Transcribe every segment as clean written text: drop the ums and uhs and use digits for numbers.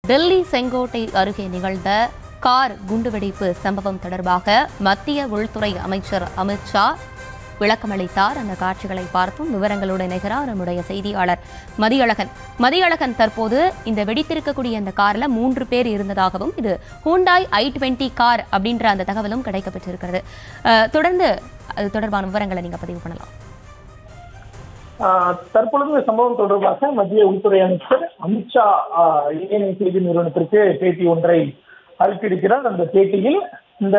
டெல்லி செங்கோட்டை அருகே நிகழ்ந்த கார் குண்டுவெடிப்பு சம்பவம் தொடர்பாக மத்திய உள்துறை அமைச்சர் அமித் ஷா விளக்கமளித்தார். அந்த காட்சிகளை பார்த்தும் விவரங்களுடன் இணைகிறார் நம்முடைய செய்தியாளர் மதியழகன். தற்போது இந்த வெடித்திருக்கக்கூடிய அந்த கார்ல 3 பேர் இருந்ததாகவும் இது ஹூண்டாய் i20 கார் அப்படின்ற அந்த தகவலும் கிடைக்கப்பட்டிருக்கிறது. தொடர்ந்து அது தொடர்பான விவரங்களை நீங்க பதிவு பண்ணலாம். தற்பொழுது சம்பவம் தொடர்பாக மத்திய உள்துறை அமைச்சர் அமித்ஷா இணைய செய்தி நிறுவனத்திற்கு பேட்டி ஒன்றை அளித்திருக்கிறார். அந்த பேட்டியில் இந்த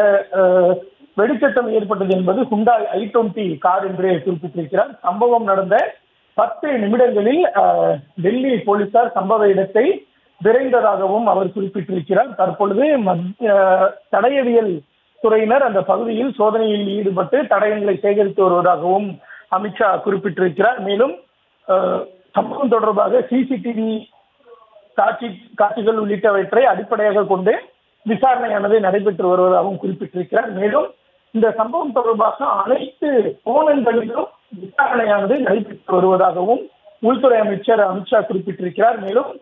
வெடிச்சத்தம் ஏற்பட்டது என்பது ஹுண்டாய் i20 கார் என்று குறிப்பிட்டிருக்கிறார். சம்பவம் நடந்த 10 நிமிடங்களில் டெல்லி போலீசார் சம்பவ இடத்தை விரைந்ததாகவும் அவர் குறிப்பிட்டிருக்கிறார். தற்பொழுது தடயவியல் துறையினர் அந்த பகுதியில் சோதனையில் ஈடுபட்டு தடயங்களை சேகரித்து வருவதாகவும் அமித்ஷா குறிப்பிட்டிருக்கிறார். மேலும் சம்பவம் தொடர்பாக சிசிடிவி காட்சிகள் உள்ளிட்டவற்றை அடிப்படையாக கொண்டு விசாரணையானது நடைபெற்று வருவதாகவும் குறிப்பிட்டிருக்கிறார். மேலும் இந்த சம்பவம் தொடர்பாக அனைத்து கோணங்களிலும் விசாரணையானது நடைபெற்று வருவதாகவும் உள்துறை அமைச்சர் அமித்ஷா குறிப்பிட்டிருக்கிறார். மேலும்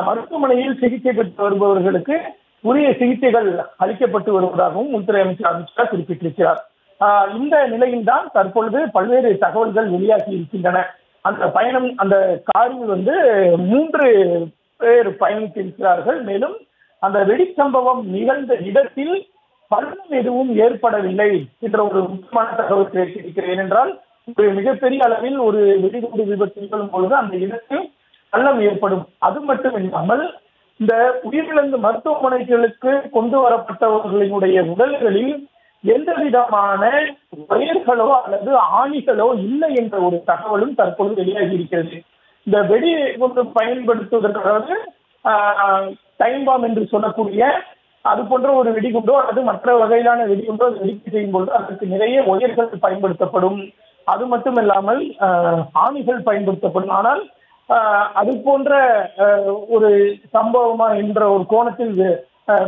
மருத்துவமனையில் சிகிச்சை பெற்று வருபவர்களுக்கு உரிய சிகிச்சைகள் அளிக்கப்பட்டு வருவதாகவும் உள்துறை அமைச்சர் அமித்ஷா குறிப்பிட்டிருக்கிறார். இந்த நிலையில்தான் தற்பொழுது பல்வேறு தகவல்கள் வெளியாகி இருக்கின்றன. அந்த காரில் 3 பேர் பயணித்திருக்கிறார்கள். மேலும் அந்த வெடிச்சம்பவம் நிகழ்ந்த இடத்தில் பள்ளம் எதுவும் ஏற்படவில்லை என்ற ஒரு முக்கியமான தகவல் கிடைத்திருக்கிறது. ஏனென்றால் ஒரு மிகப்பெரிய அளவில் ஒரு வெடிகுண்டு விபத்து நிகழும் பொழுது அந்த இடத்தில் பள்ளம் ஏற்படும். அது மட்டும் இல்லாமல் இந்த உயிரிழந்த மருத்துவமனைகளுக்கு கொண்டு வரப்பட்டவர்களினுடைய உடல்களில் எந்த விதமான வயர்களோ அல்லது ஆணிகளோ இல்லை என்ற ஒரு தகவலும் தற்பொழுது வெளியாகி இருக்கிறது. இந்த வெடி கொண்டு பயன்படுத்துவதற்காக டைம் பாம் என்று சொல்லக்கூடிய அது போன்ற ஒரு வெடிகுண்டோ அல்லது மற்ற வகையிலான வெடிகுண்டோ வெடிக்கை செய்யும் பொழுது அதற்கு நிறைய ஒயர்கள் பயன்படுத்தப்படும். அது மட்டும் இல்லாமல் ஆணிகள் பயன்படுத்தப்படும். ஆனால் அது போன்ற ஒரு சம்பவமா என்ற ஒரு கோணத்தில்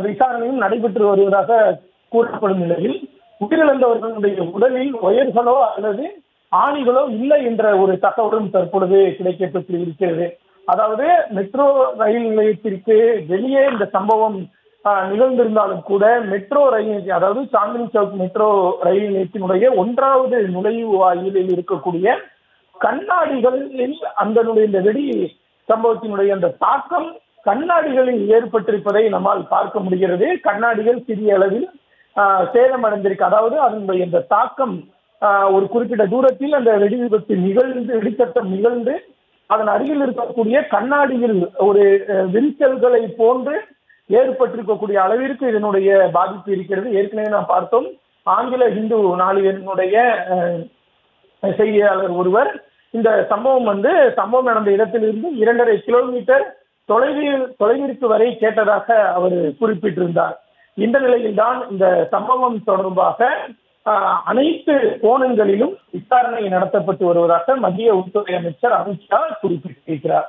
விசாரணையும் நடைபெற்று வருவதாக கூறப்படும் நிலையில் உயிரிழந்தவர்களுடைய உடலில் ஒயர்களோ அல்லது ஆணிகளோ இல்லை என்ற ஒரு தகவலும் தற்பொழுது கிடைக்கப்பட்டு இருக்கிறது. அதாவது மெட்ரோ ரயில் நிலையத்திற்கு வெளியே இந்த சம்பவம் நிகழ்ந்திருந்தாலும் கூட மெட்ரோ ரயில், அதாவது சாந்தினி சவுக் மெட்ரோ ரயில் நிலையத்தினுடைய 1வது நுழைவு வாயிலில் இருக்கக்கூடிய கண்ணாடிகளில் இந்த வெடி சம்பவத்தினுடைய அந்த தாக்கம் கண்ணாடிகளில் ஏற்பட்டிருப்பதை நம்மால் பார்க்க முடிகிறது. கண்ணாடிகள் சிறிய அளவில் சேதமடைந்திருக்கு. அதாவது அதனுடைய இந்த தாக்கம் ஒரு குறிப்பிட்ட தூரத்தில் அந்த வெடி விபத்து வெடிச்சத்தம் நிகழ்ந்து அதன் அருகில் இருக்கக்கூடிய கண்ணாடியில் ஒரு விரிசல்களை போன்று ஏற்பட்டிருக்கக்கூடிய அளவிற்கு இதனுடைய பாதிப்பு இருக்கிறது. ஏற்கனவே நாம் பார்த்தோம், ஆங்கில ஹிந்து நாளிதழினுடைய செய்தியாளர் ஒருவர் இந்த சம்பவம் நடந்த இடத்திலிருந்து 2.5 கிலோமீட்டர் தொலைவிற்கு வரை கேட்டதாக அவர் குறிப்பிட்டிருந்தார். இந்த நிலையில்தான் இந்த சம்பவம் தொடர்பாக அனைத்து கோணங்களிலும் விசாரணை நடத்தப்பட்டு வருவதாக மத்திய உள்துறை அமைச்சர் அமித் ஷா குறிப்பிட்டிருக்கிறார்.